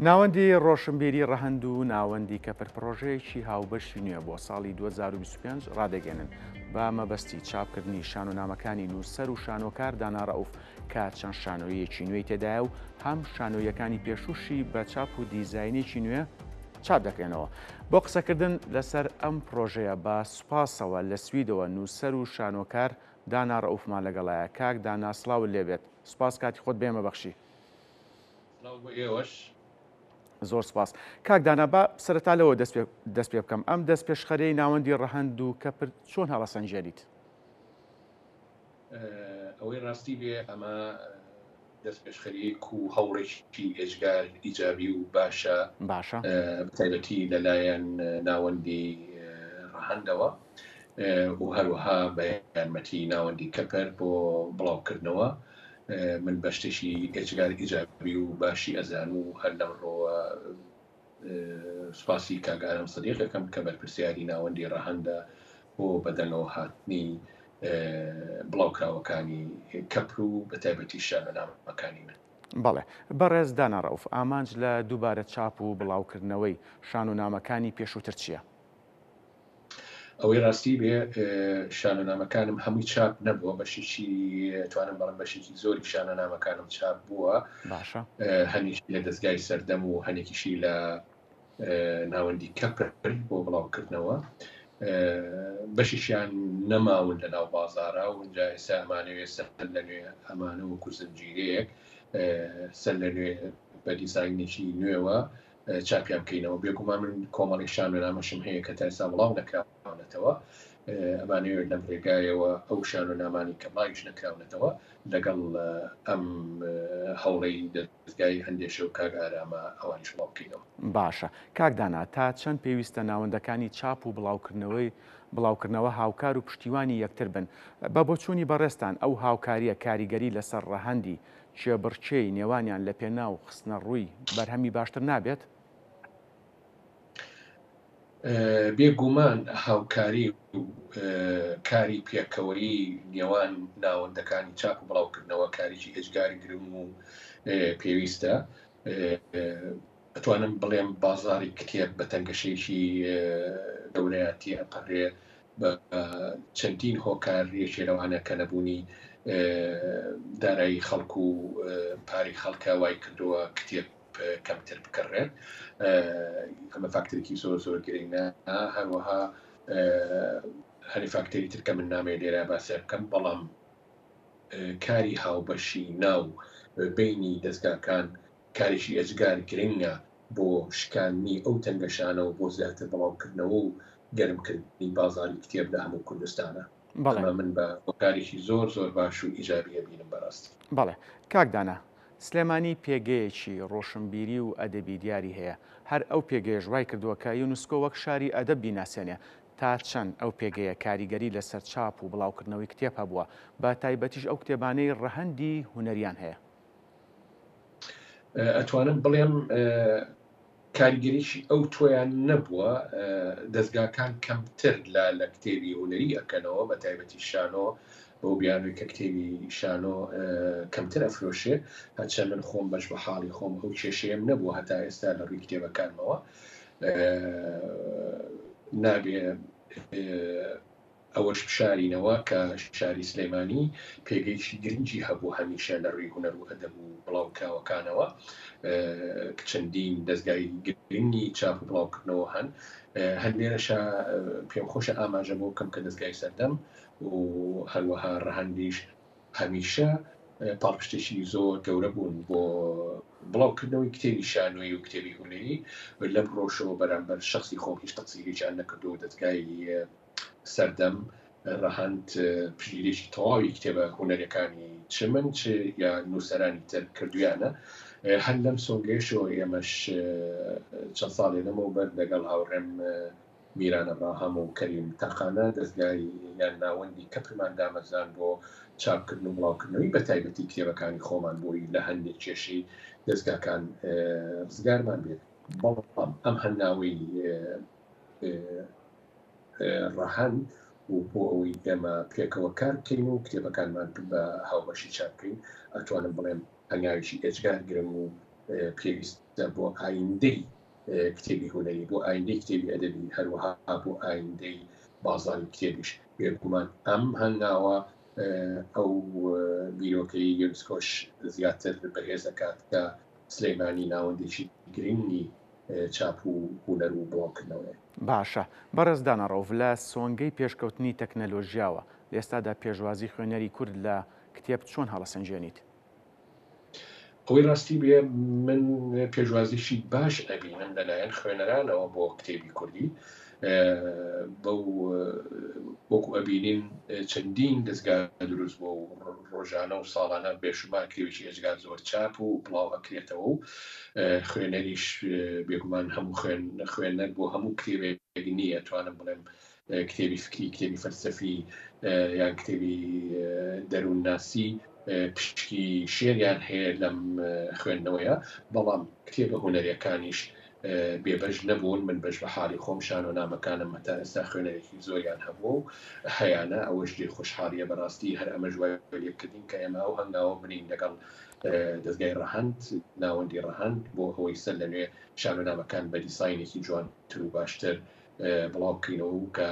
ناوەندی ڕۆشنبیری ڕەهەند و ناوەندی کەپر پرۆژەیەکی هاوبەشی نوێ بۆ ساڵی 2025 ڕادەگەێنن با مەبەستی چاپکردنی شانۆنامەکانی نووسەر و شانۆکار دانا ڕەئوف کە چەند شانۆیەکی نوێی تێدایە و هەم شانۆیەکانی پێشووشی بە چاپ و دیزاینێکی نوێ چاپ دەکەنەوە. بۆ قسەکردن لەسەر ئەم پرۆژەیە بە سوپاسەوە لە سویدەوە نووسەر و شانۆکار دانا ڕەئوفمان لەگەڵایە. کاک دانا سڵاو لێبێت. سوپاس کاتی خۆت بێمە بەخشی. زۆر سپاس. کاک دانا بە سەرەتا لەوە دەست پێ بکەم ئەم دەست پێشخەرەی ناوەندی ڕەهەند و کەپر چۆن هەڵەسەنجێریت؟ ئەوەی ڕاستی بێ ئەمە دەست پێشخەریەک و هەوڵێکی ئێجگار ئیجابی و باشە بەتایبەتی لەلایەن ناوەندی ڕەهەندەوە و هەروەها بە یارمەتی ناوەندی کەپەر بۆ بڵاوکردنەوە. من بە شتێکی ئێجگار ئیجابی و باشی ئەزان و هەر لەمڕۆوە سوپاسی کاگارم سەدیقەکەم کە بەرپرسیاری ناوەندی ڕەهەندە بۆ بەدەنەوە هاتنی بڵاوکراوەکانی کەپر و بەتایبەتی شانۆنامەکانی من. بەڵێ بەڕێز دانا ڕەئوف، ئامانج لە دووبارە چاپ و بڵاوکردنەوەی شانۆنامەکانی پێشووتر چییە؟ ئەوەی ڕاستی بێ شانۆنامەکانم هەمووی چاپ نەبووە، بەشێکی توانم بەڵام بەشێکی زۆری شانۆنامەکانم چاپ بووە. باشە. هەنێکی لە دەستگای سەردەم و هەنێکیشی لە ناوەندی کەپر بۆ بڵاوکردنەوە. بەشیشیان نەماون لە ناو بازارە و ئەنجا ئێستا ئەمانەوێ سەر لە نوێ ئەمانە وەکو زنجیرەیەک سەر لە نوێ بە دیزاینێکی نوێوە چاپیان بکەینەوە. بێگومان من کۆمەڵی شانۆنامەشم هەیە کە تا ئێستا بڵاو نەکراونەتەوە. ئەمانەوێت لەم ڕێگایەوە ئەو شانۆنامانی کە بڵاویش نەکراونەتەوە لەگەڵ ئەم هەوڵەی دەستگای هەندێشە و کاگ ئارامە ئەوانیش بڵاو بکەینەوە. باشە. کاک دانا، تا چەند پێویستە ناوەندەکانی چاپ و بڵاوکردنەوە هاوکار و پشتیوانی یەکتر بن؟ بە بۆچوونی بەڕێستان ئەو هاوکاریە کاریگەری لەسەر ڕەهەندی چێبڕچێی نێوانیان لە پێناو خستنە ڕووی بەرهەمی باشتر نابێت؟ بێگومان هاوکاری و کاری پێکەوەی نێوان ناوەندەکانی چاپ و بڵاوکردنەوە کاریی ئێجگاری گرنگ و پێویستە. ئەتوانم بڵێم بازاری کتێب بە تەنگەشێکی دەورەتی ئەپەڕێ بە چەندین هۆکار یەکێ لەوانە کە نەبوونی دارایی خەڵک و پاری خەڵکە وای کردووە کتێب کەمتر بکڕێت. ئەمە فاکتەرێکی زۆر گرنگە. هەروەها هەری فاکتەری ترکە من نامێ لێرە باسێ بکەم، بەڵام کاری هاوبەشی ناو بینی دەستگاکان کارێکی ئەجگار گرنگە بۆ شکاندنی ئەو تەنگەشانە و بۆ زیاتر بڵاوکردنەوە و گەرمکردنی بازاری کتێب لە هەموو کوردستانە. ئەمە من بە کارێکی زۆر باش و ئیجابیە بینم بەڕاستی. بەڵێ. کاک دانا، سلێمانی پێگەیەکی ڕۆشنبیری و ئەدەبی دیاری هەیە. هەر ئەو پێگەیەش وای کردووە کە یونسکۆ وەک شاری ئەدەب بیناسێنێ. تا چەند ئەو پێگەیە کاریگەری لەسەر چاپ و بڵاوکردنەوەی کتێب هەبووە، بە تایبەتیش ئەو کتێبانەی ڕەهەندی هونەریان هەیە؟ ئەتوانم بڵێم کاریگەریشی ئەو تۆیان نەبووە. دەستگاکان کەمتر لە کتێبی هونەری ئەکەنەوە، بە تایبەتی شانۆ بۆ بیانووی کە کتێبی شانۆ کەمتر ئەفرۆشێ. هەرچەند من خۆم بەش بە حاڵی خۆم ئەو کێشەیەم نەبووە هەتا ئێستا لە ڕووی کتێبەکانمەوە. نابێ ئەوەش بشارینەوە کە شاری سلێمانی پێگەیشی گرنگی هەبوو هەمیشە لە ڕووی هونەر و ئەدەب و بڵاوکراوەکانەوە. چەندین دەستگای گرنگی چاپ و بڵاوکردنەوە هەن. هەندێرەشە پێم خۆشە ئاماژە بۆ بکەم کە دەستگای سەردەم و هەروەها ڕەهەندیش هەمیشە پاڵپشتێکی زۆر گەورە بوون بۆ بڵاوکردنەوەی کتێبی شانۆیی و کتێبی هونەری. لەم ڕۆژەوە بەرامبەر شخصی خۆم هیچ تەقسیریان نەکردو. دەستگای سەردەم ڕەهەند پشگیرێکی تەواوی کتێبە هونەریەکانی چ من چ یا نووسەرانی تر کردویانە. هەر لەم سۆنگەیشەوە ئێمەش چەند ساڵێ لەمەوە بەر لەگەڵ هاوڕێم میران ئەبراهام و کەریم تاقانە دەستگای یان ناوەندی کەپرمان دامەزان بۆ چاپکردن و بڵاوکردنەوەی بە تایبەتی کتێبەکانی خۆمان بۆی لە هەندێک کێشەی دەستگاکان ڕزگارمان بێت. بەڵام ئەم هەنگاوی ڕەهەند و بۆ ئەوەی ئێمە پێکەوە کار بکەین و کتێبەکانمان بە هاوبەشی چاپ بکەین، ئەتوانم بڵێم هەنگاویشی ئێجگار گرم و پێویستە بۆ ئایندەی کتێبی هونەری، بۆ ئایندەی کتێبی ئەدەبی، هەروەها بۆ ئایندەی بازاری کتێبیش. بێگومان ئەم هەنگاوە ئەو بیرۆکەی یونسکۆش زیاتر بەهێز دەکات کە سلەیمانی ناوەندێکی گرنگی چاپ و هونەر و بڵاوکردنەوەی. باشە، بەڕێزدانە ڕۆڤ لە سۆنگەی پێشکەوتنی تەکنەلۆژیاوە لە ئێستادا پێشوازی خوێنەری کورد لە کتێب چۆن هەڵەسەنجێنیت؟ ئەوەی ڕاستی بێ من پێشوازیشی باش ئەبینم لەلایەن خوێنەرانەوە بۆ کتێبی کوردی. بەو وەکو ئەبینین چەندین دەستگا دروست بۆ ڕۆژانە و ساڵانە بێشمار کتێبێکی ئەجگار زۆر چاپ و بڵاو ئەکرێتەوە و خوێنەریش بێگومان هەموو خوێنەر بۆ هەموو کتێبێک نییە. توانم بڵێم کتێبی فکری، کتێبی فەلسەفی یان کتێبی دەروونناسی پشکی شێریان هەیە لەم خوێندنەوەیە، بەڵام کتێبە هونەریەکانیش بێبەش نەبوون. من بەش بە حاڵی خۆم شان و نامەکانم هەتا ئێستا خوێنەرێکی زۆریان هەبوو و هەیانە. ئەوەش دێ خۆشحاڵیە بەڕاستی هەر ئەمە ژوای لێکردین کە ئێمە ئەو هەنگاوە بنین لەگەڵ دەستگای ڕەهەند، ناوەندی ڕەهەند بۆ ئەوەی سەر لەنوێ شان و نامەکان بە دیساینێکی جوانتر و باشتر بڵاو بکەینەوە و کە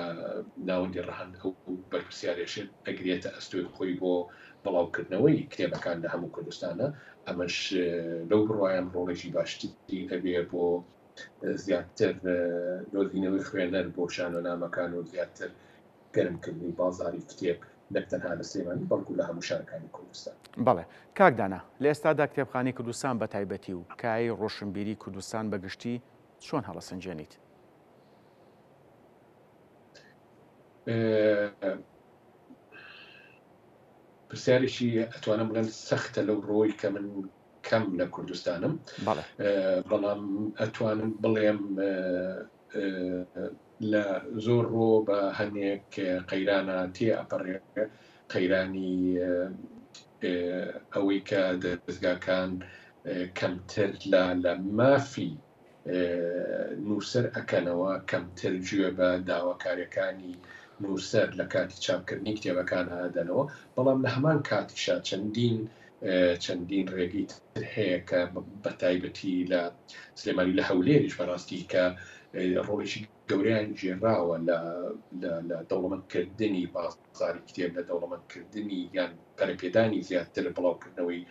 ناوەندی ڕەهەند ئەو بەرپرسیارێشت ئەگرێتە ئەستۆی خۆی بۆ بڵاوکردنەوەی کتێبەکان لە هەموو کوردستانە. ئەمەش لەو بڕوایم ڕۆڵێکی باشتری هەبێ بۆ زیاتر دۆزینەوەی خوێنەر بۆ شان و نامەکان و زیاتر گەرمکردنی بازاری کتێب نەکتەنها لە سلێمانی بەڵکو لە هەموو شارەکانی کوردستان. بەڵێ کاکدانا، لە ئێستادا کتێبخانەی کوردستان بە تایبەتی و کای ڕۆشنبیری کوردستان بەگشتی چۆن هەڵەسەنجێنیت؟ پرسیارێکی ئەتوانم بڵێن سەختە لەو ڕۆی کە من کەم لە کوردستانم، بەڵام ئەتوانم بڵێم لە زۆر ڕۆ بە هەنێک قەیرانە تێ ئەپەڕێ. قەیرانی ئەوەی کە دەستگاکان کەمتر لە مافی نووسەر ئەکەنەوە، کەمتر گوێ بە داواکاریەکانی نووسەر لە کاتی چاپکردنی کتێبەکان هادەنەوە. بەڵام لە هەمان کاتیشا چەندین ڕێگەی تر هەیە کە بە تایبەتی لە سلێمانی لە هەولێریش بەڕاستی کە ڕۆڵێکی گەوریان ژێراوە لە دەوڵەمەندکردنی بازاری کتێب، لە دەوڵەمەندکردنی یان پەرەپێدانی زیاتر بڵاوکردنەوەی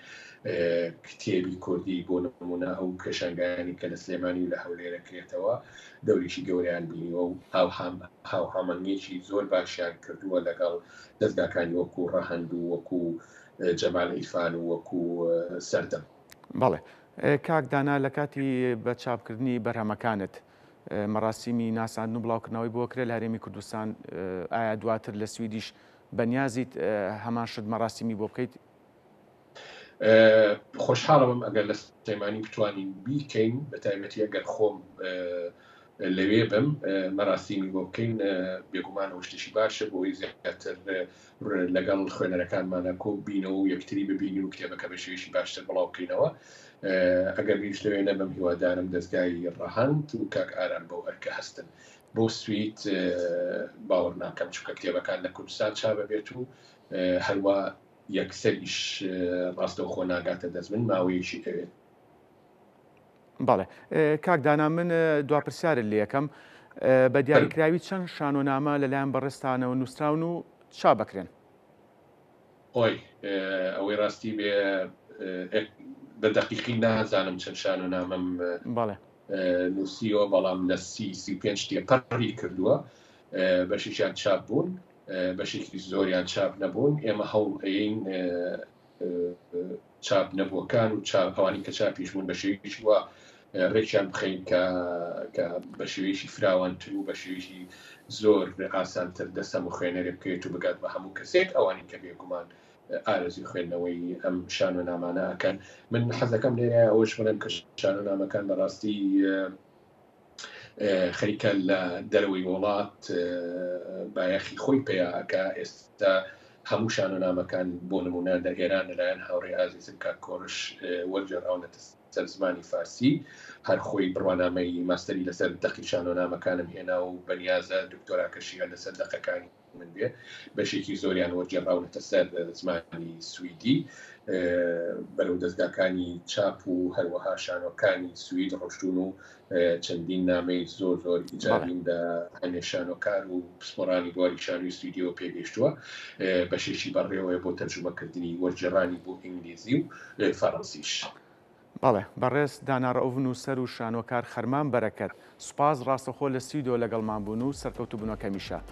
کتێبی کوردی. بۆ نمونە ئەو کەشانگایانی کە لە سلێمانی و لە هەولێرەکرێتەوە دەوریشی گەوریان بینیوە و هاوهامەنگێکی زۆر باشیان کردووە لەگەڵ دەستگاکانی وەکو ڕەهەند و وەکو جەمال ئیرفان و وەکو سەردەم. بەڵێ کاکدانا، لە کاتی بە چاپکردنی بەرهەمەکانت مەراسیمی ناساندن و بڵاوکردنەوەی بۆ کرێ لە هەرێمی کوردستان، ئایا دواتر لە سویدیش بەنیازیت هەمان شت مەراسیمی بۆ بکەیت؟ خۆشحاڵم ئەگەر لە سلێمانی بتوانین بیکەین، بە تایبەتی ئەگەر خۆم لەوێ بم مەراسیمی بۆ بکەین. بێگومانەوە شتێکی باشە بۆی زیاتر لەگەڵ خوێنەرەکانمانە کۆ بینەوە و یەکتری ببینی و کتێبەکە بە شێوەیەکی باشتر بڵاو بکەینەوە. ئەگەر بیش لەوێ نەبم هیوادارم دەستگای ڕەهەند و کاک ئارام بەو ئەرکە هەستن بۆ سوید باوەڕ ناکەم، چونکە کتێبەکان لە کوردستان چاپە بێت و هەروە یەکسەریش ڕاستەوخۆ ناگاتە دەست من ماوەیەکی ئەوێت. بەڵێ کاکدانا، من دواپرسیارت لێ یەکەم، بە دیاریکراوی چەند شانۆنامە لەلایەن بەڕێستانەوە نووسراون و چا بکرێن؟ ئەوەی ڕاستی بێ بە دەقیقی نازانم چەند شانۆنامەم نووسیوە، بەڵام لە 35 تێپەڕی کردووە. بەشیشیان چاپ بوون، بەشێکی زۆریان چاپ نەبوون. ئێمە هەوڵ ئەین چاپ نەبووەکان و ئەوانی کە چاپیش بوون بە شێوەیەکی وە ڕێکیان بخەین کە بە شێوەیەکی فراوانتر و بە شێوەیەکی زۆر ئاسانتر دەستەم و خوێنەرێ بکەوێت و بگات بە هەموو کەسێک ئەوانی کە بێگومان ئارەزوی خوێندنەوەی ئەم شانۆنامانە ئەکەن. من حەزەکەم لێرە ئەوەش بڵێم کە شانۆنامەکان بەڕاستی خەریکە لە دەرەوەی وڵات بایەخی خۆی پێیاکە. ئێستا هەموو شانۆنامەکان بۆ نمونە لە ئێران لەلایەن هاوڕێی ئازیزم کاک کۆڕش وەرجێڕاونەتە سەر زمانی فارسی، هەر خۆی بڕوانامەی ماستەری لەسەر دەقی شانۆنامەکانم هێنا و بەنیازە دکتۆراکەشیە لەسەر دەقەکانی من بێ. بەشێکی زۆریان وەرجێڕاونەتە سەر زمانی سویدی. بەرەو دەستگاکانی چاپ و هەروەها شانۆکانی سوید ڕۆشتون و چەندین نامەی زۆر ئیجابین لە هەنێ شانۆکار و پسپۆرانی بواری شانوی ستودیۆ پێگەشتووە بەشێکی بەڕێوەیە بۆ تەرجمەکردنی وەرجێڕانی بۆ ئینگلیزی و فەڕەنسیش. بەڵێ بەڕێز داناڕەوون و سەر و شانۆکار خەرمان بەرەکەت سوپاس ڕاستەخۆ لە ستودیۆ لەگەڵمان بوون و سەرکەوتوبوونەوەکەمیشە.